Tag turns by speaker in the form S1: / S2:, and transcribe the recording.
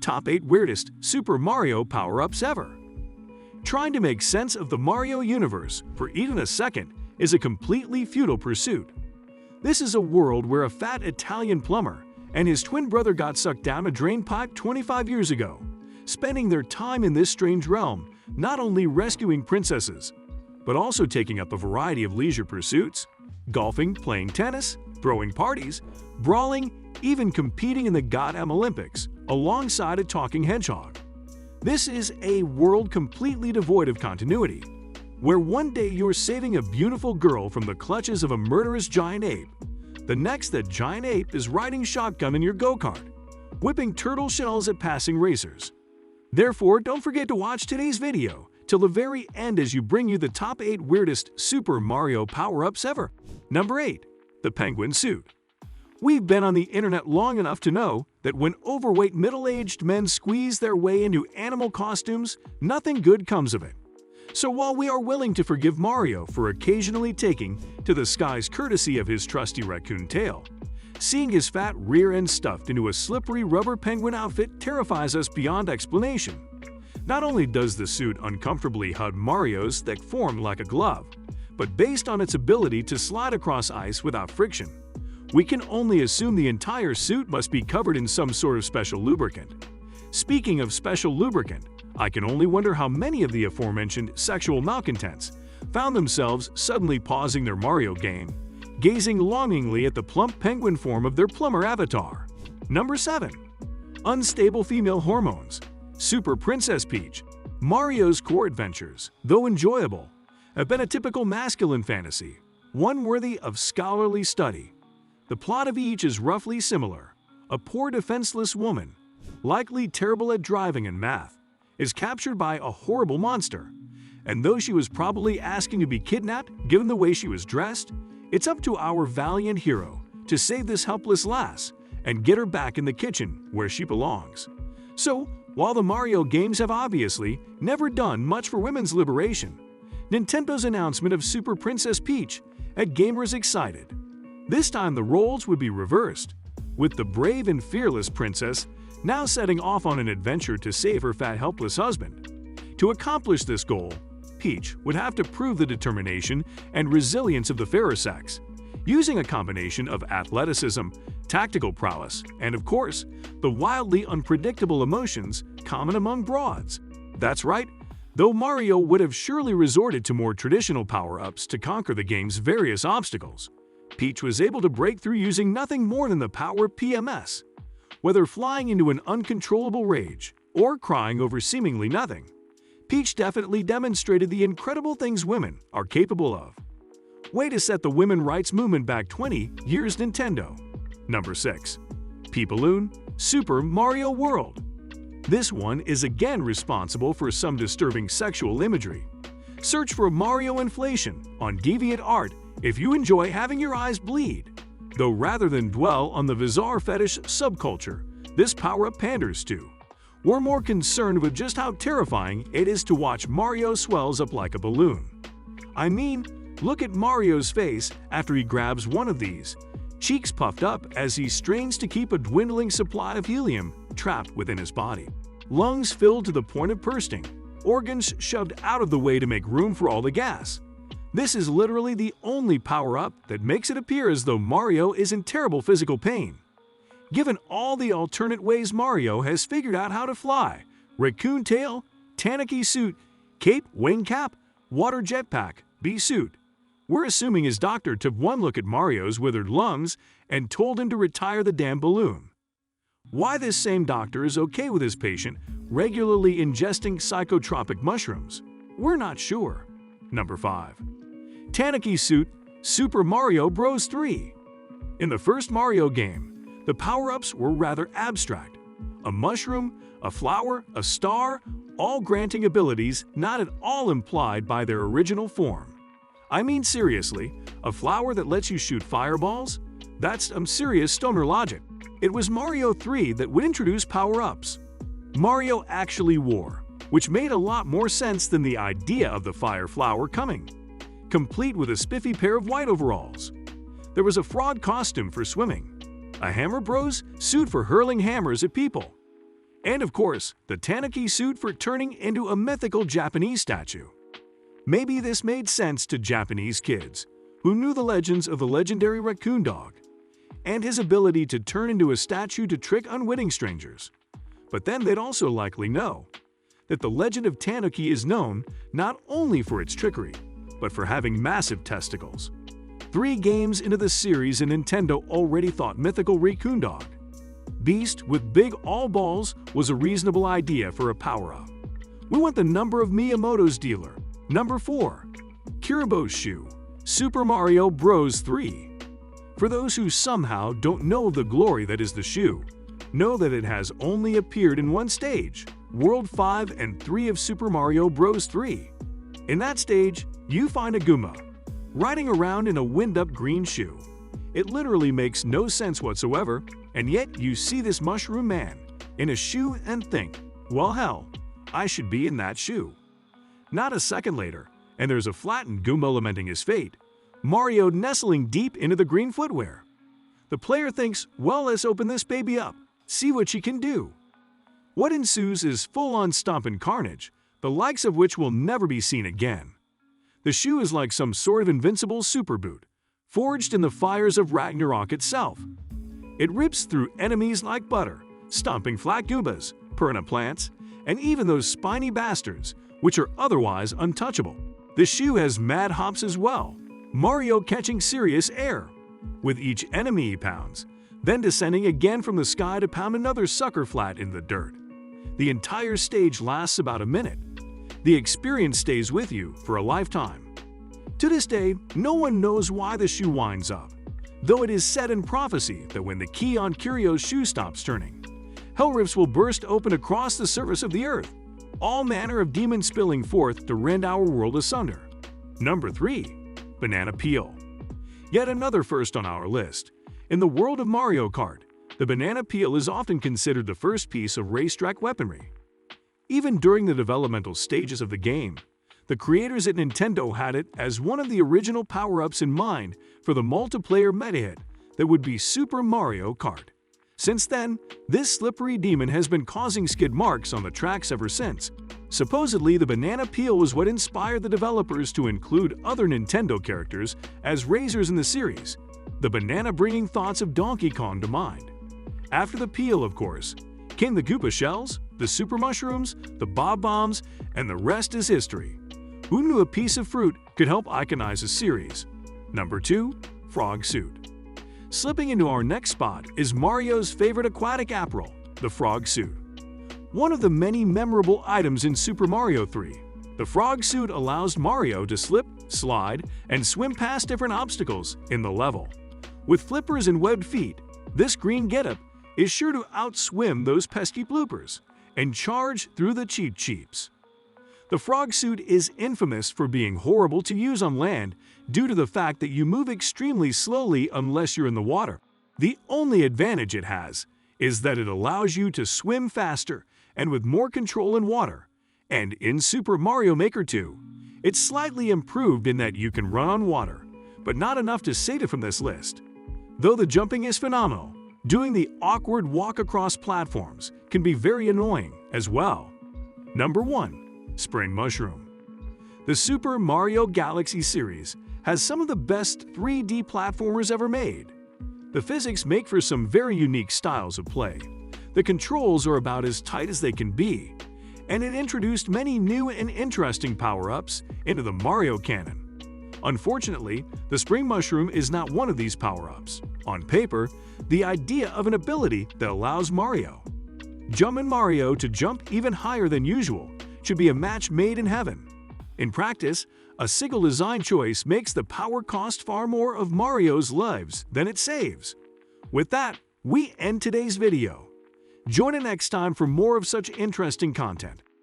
S1: Top 8 Weirdest Super Mario Power-Ups Ever. Trying to make sense of the Mario universe for even a second is a completely futile pursuit. This is a world where a fat Italian plumber and his twin brother got sucked down a drain pipe 25 years ago, spending their time in this strange realm not only rescuing princesses, but also taking up a variety of leisure pursuits: golfing, playing tennis, throwing parties, brawling, even competing in the Goddamn Olympics alongside a talking hedgehog. This is a world completely devoid of continuity, where one day you're saving a beautiful girl from the clutches of a murderous giant ape. The next, that giant ape is riding shotgun in your go-kart, whipping turtle shells at passing racers. Therefore, don't forget to watch today's video till the very end as you bring you the top 8 weirdest Super Mario power-ups ever. Number 8. The Penguin Suit. We've been on the internet long enough to know that when overweight middle-aged men squeeze their way into animal costumes, nothing good comes of it. So while we are willing to forgive Mario for occasionally taking to the skies courtesy of his trusty raccoon tail, seeing his fat rear end stuffed into a slippery rubber penguin outfit terrifies us beyond explanation. Not only does the suit uncomfortably hug Mario's thick form like a glove, but based on its ability to slide across ice without friction, we can only assume the entire suit must be covered in some sort of special lubricant. Speaking of special lubricant, I can only wonder how many of the aforementioned sexual malcontents found themselves suddenly pausing their Mario game, gazing longingly at the plump penguin form of their plumber avatar. Number 7. Unstable female hormones. Super Princess Peach. Mario's core adventures, though enjoyable, have been a typical masculine fantasy, one worthy of scholarly study. The plot of each is roughly similar. A poor defenseless woman, likely terrible at driving and math, is captured by a horrible monster, and though she was probably asking to be kidnapped given the way she was dressed, it's up to our valiant hero to save this helpless lass and get her back in the kitchen where she belongs. So, while the Mario games have obviously never done much for women's liberation, Nintendo's announcement of Super Princess Peach had gamers excited. This time the roles would be reversed, with the brave and fearless princess now setting off on an adventure to save her fat helpless husband. To accomplish this goal, Peach would have to prove the determination and resilience of the fairer sex, using a combination of athleticism, tactical prowess, and of course, the wildly unpredictable emotions common among broads. That's right, though Mario would have surely resorted to more traditional power-ups to conquer the game's various obstacles, Peach was able to break through using nothing more than the power of PMS. Whether flying into an uncontrollable rage or crying over seemingly nothing, Peach definitely demonstrated the incredible things women are capable of. Way to set the women rights movement back 20 years, Nintendo. Number 6. Peepaloon Super Mario World. This one is again responsible for some disturbing sexual imagery. Search for Mario inflation on DeviantArt if you enjoy having your eyes bleed. Though rather than dwell on the bizarre fetish subculture this power-up panders to, we're more concerned with just how terrifying it is to watch Mario swells up like a balloon. I mean, look at Mario's face after he grabs one of these, cheeks puffed up as he strains to keep a dwindling supply of helium trapped within his body. Lungs filled to the point of bursting, organs shoved out of the way to make room for all the gas. This is literally the only power-up that makes it appear as though Mario is in terrible physical pain. Given all the alternate ways Mario has figured out how to fly, raccoon tail, tanuki suit, cape, wing cap, water jetpack, bee suit, we're assuming his doctor took one look at Mario's withered lungs and told him to retire the damn balloon. Why this same doctor is okay with his patient regularly ingesting psychotropic mushrooms, we're not sure. Number 5. Tanuki Suit Super Mario Bros. 3. In the first Mario game, the power-ups were rather abstract. A mushroom, a flower, a star, all granting abilities not at all implied by their original form. I mean seriously, a flower that lets you shoot fireballs? That's some serious stoner logic. It was Mario 3 that would introduce power-ups. Mario actually wore, which made a lot more sense than the idea of the fire flower coming, complete with a spiffy pair of white overalls. There was a frog costume for swimming, a Hammer Bros suit for hurling hammers at people, And of course, the tanuki suit for turning into a mythical Japanese statue. Maybe this made sense to Japanese kids who knew the legends of the legendary raccoon dog and his ability to turn into a statue to trick unwitting strangers. But then they'd also likely know that the legend of Tanuki is known not only for its trickery, but for having massive testicles. 3 games into the series, and Nintendo already thought mythical raccoon dog beast with big all balls was a reasonable idea for a power-up. We want the number of Miyamoto's dealer. Number 4. Kiribo's shoe, Super Mario Bros. 3. For those who somehow don't know the glory that is the shoe, know that it has only appeared in one stage, World 5 and 3 of Super Mario Bros. 3. In that stage, you find a Goomba riding around in a wind-up green shoe. It literally makes no sense whatsoever, and yet you see this mushroom man in a shoe and think, well hell, I should be in that shoe. Not a second later, and there's a flattened Goomba lamenting his fate, Mario nestling deep into the green footwear. The player thinks, well, let's open this baby up, see what she can do. What ensues is full-on stompin' carnage, the likes of which will never be seen again. The shoe is like some sort of invincible super boot, forged in the fires of Ragnarok itself. It rips through enemies like butter, stomping flat Goombas, piranha plants, and even those spiny bastards, which are otherwise untouchable. The shoe has mad hops as well, Mario catching serious air with each enemy he pounds, then descending again from the sky to pound another sucker flat in the dirt. The entire stage lasts about a minute. The experience stays with you for a lifetime. To this day, no one knows why the shoe winds up, though it is said in prophecy that when the key on Kirio's shoe stops turning, hell rifts will burst open across the surface of the earth, all manner of demons spilling forth to rend our world asunder. Number 3. Banana Peel. Yet another first on our list. In the world of Mario Kart, the banana peel is often considered the first piece of racetrack weaponry. Even during the developmental stages of the game, the creators at Nintendo had it as one of the original power-ups in mind for the multiplayer meta-hit that would be Super Mario Kart. Since then, this slippery demon has been causing skid marks on the tracks ever since. Supposedly, the banana peel was what inspired the developers to include other Nintendo characters as razors in the series, the banana bringing thoughts of Donkey Kong to mind. After the peel, of course, came the Koopa shells, the super mushrooms, the bob bombs, and the rest is history. Who knew a piece of fruit could help iconize a series? Number 2. Frog Suit. Slipping into our next spot is Mario's favorite aquatic apparel, the frog suit. One of the many memorable items in Super Mario 3, the frog suit allows Mario to slip, slide, and swim past different obstacles in the level. With flippers and webbed feet, this green getup is sure to outswim those pesky bloopers and charge through the cheap cheeps. The frog suit is infamous for being horrible to use on land due to the fact that you move extremely slowly unless you're in the water. The only advantage it has is that it allows you to swim faster and with more control in water. And in Super Mario Maker 2, it's slightly improved in that you can run on water, but not enough to save it from this list. Though the jumping is phenomenal, doing the awkward walk across platforms can be very annoying as well. Number 1. Spring Mushroom. The Super Mario Galaxy series has some of the best 3D platformers ever made. The physics make for some very unique styles of play. The controls are about as tight as they can be, and it introduced many new and interesting power-ups into the Mario canon. Unfortunately, the Spring Mushroom is not one of these power-ups. On paper, the idea of an ability that allows Jumpin' Mario to jump even higher than usual should be a match made in heaven. In practice, a single design choice makes the power cost far more of Mario's lives than it saves. With that, we end today's video. Join in next time for more of such interesting content.